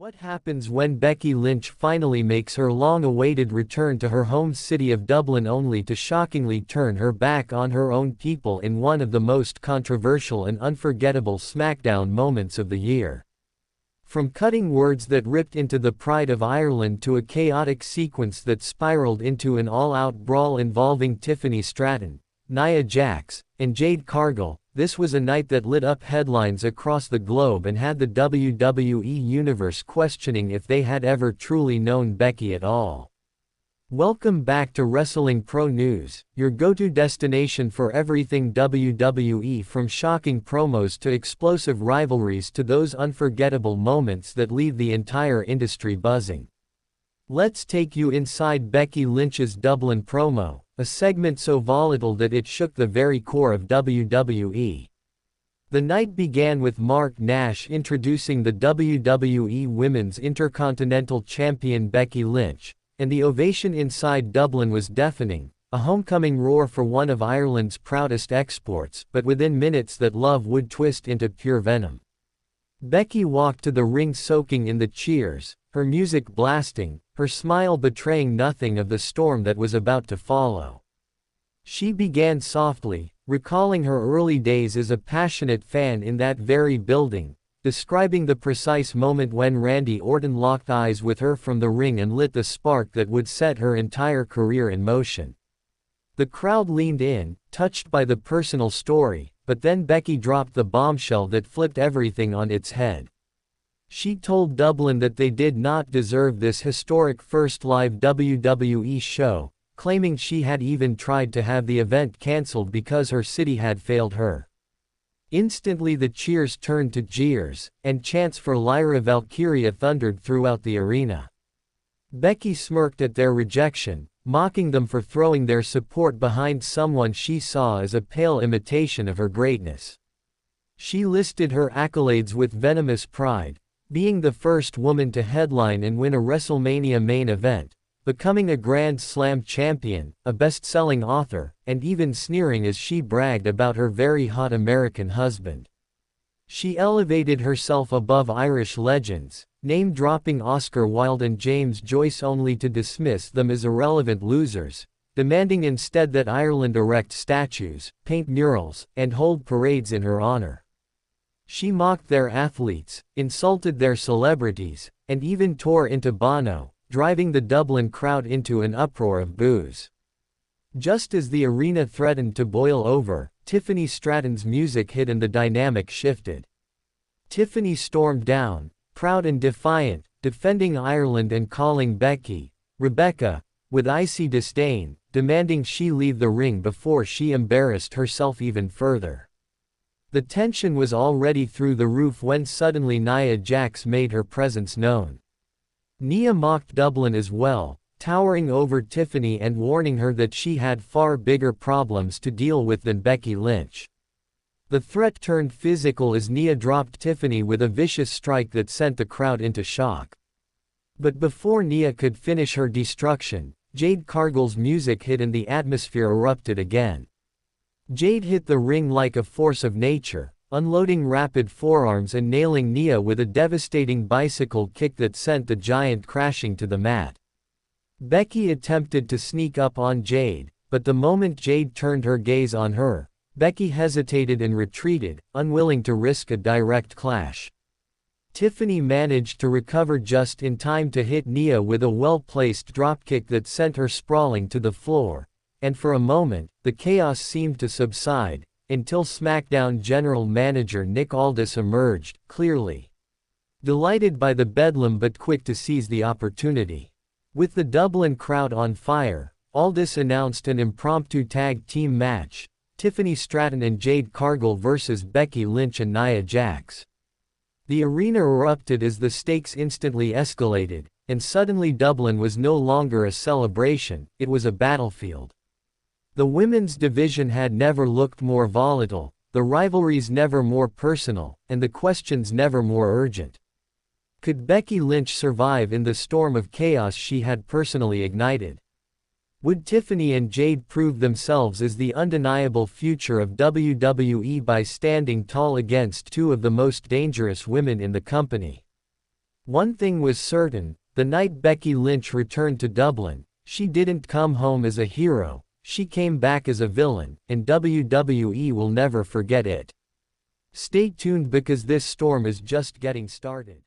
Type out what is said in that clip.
What happens when Becky Lynch finally makes her long-awaited return to her home city of Dublin only to shockingly turn her back on her own people in one of the most controversial and unforgettable SmackDown moments of the year? From cutting words that ripped into the pride of Ireland to a chaotic sequence that spiraled into an all-out brawl involving Tiffany Stratton, Nia Jax, and Jade Cargill, this was a night that lit up headlines across the globe and had the WWE Universe questioning if they had ever truly known Becky at all. Welcome back to Wrestling Pro News, your go-to destination for everything WWE, from shocking promos to explosive rivalries to those unforgettable moments that leave the entire industry buzzing. Let's take you inside Becky Lynch's Dublin promo, a segment so volatile that it shook the very core of WWE. The night began with Mark Nash introducing the WWE Women's Intercontinental Champion Becky Lynch, and the ovation inside Dublin was deafening, a homecoming roar for one of Ireland's proudest exports, but within minutes that love would twist into pure venom. Becky walked to the ring soaking in the cheers, her music blasting, her smile betraying nothing of the storm that was about to follow. She began softly, recalling her early days as a passionate fan in that very building, describing the precise moment when Randy Orton locked eyes with her from the ring and lit the spark that would set her entire career in motion. The crowd leaned in, touched by the personal story, but then Becky dropped the bombshell that flipped everything on its head. She told Dublin that they did not deserve this historic first live WWE show, claiming she had even tried to have the event cancelled because her city had failed her. Instantly the cheers turned to jeers, and chants for Lyra Valkyria thundered throughout the arena. Becky smirked at their rejection, mocking them for throwing their support behind someone she saw as a pale imitation of her greatness. She listed her accolades with venomous pride, being the first woman to headline and win a WrestleMania main event, becoming a Grand Slam champion, a best-selling author, and even sneering as she bragged about her very hot American husband. She elevated herself above Irish legends, name-dropping Oscar Wilde and James Joyce only to dismiss them as irrelevant losers, demanding instead that Ireland erect statues, paint murals, and hold parades in her honor. She mocked their athletes, insulted their celebrities, and even tore into Bono, driving the Dublin crowd into an uproar of boos. Just as the arena threatened to boil over, Tiffany Stratton's music hit and the dynamic shifted. Tiffany stormed down, proud and defiant, defending Ireland and calling Becky, Rebecca, with icy disdain, demanding she leave the ring before she embarrassed herself even further. The tension was already through the roof when suddenly Nia Jax made her presence known. Nia mocked Dublin as well, towering over Tiffany and warning her that she had far bigger problems to deal with than Becky Lynch. The threat turned physical as Nia dropped Tiffany with a vicious strike that sent the crowd into shock. But before Nia could finish her destruction, Jade Cargill's music hit and the atmosphere erupted again. Jade hit the ring like a force of nature, unloading rapid forearms and nailing Nia with a devastating bicycle kick that sent the giant crashing to the mat. Becky attempted to sneak up on Jade, but the moment Jade turned her gaze on her, Becky hesitated and retreated, unwilling to risk a direct clash. Tiffany managed to recover just in time to hit Nia with a well-placed dropkick that sent her sprawling to the floor, and for a moment, the chaos seemed to subside, until SmackDown General Manager Nick Aldis emerged, clearly delighted by the bedlam but quick to seize the opportunity. With the Dublin crowd on fire, Aldis announced an impromptu tag team match, Tiffany Stratton and Jade Cargill vs. Becky Lynch and Nia Jax. The arena erupted as the stakes instantly escalated, and suddenly Dublin was no longer a celebration, it was a battlefield. The women's division had never looked more volatile, the rivalries never more personal, and the questions never more urgent. Could Becky Lynch survive in the storm of chaos she had personally ignited? Would Tiffany and Jade prove themselves as the undeniable future of WWE by standing tall against two of the most dangerous women in the company? One thing was certain, the night Becky Lynch returned to Dublin, she didn't come home as a hero, she came back as a villain, and WWE will never forget it. Stay tuned because this storm is just getting started.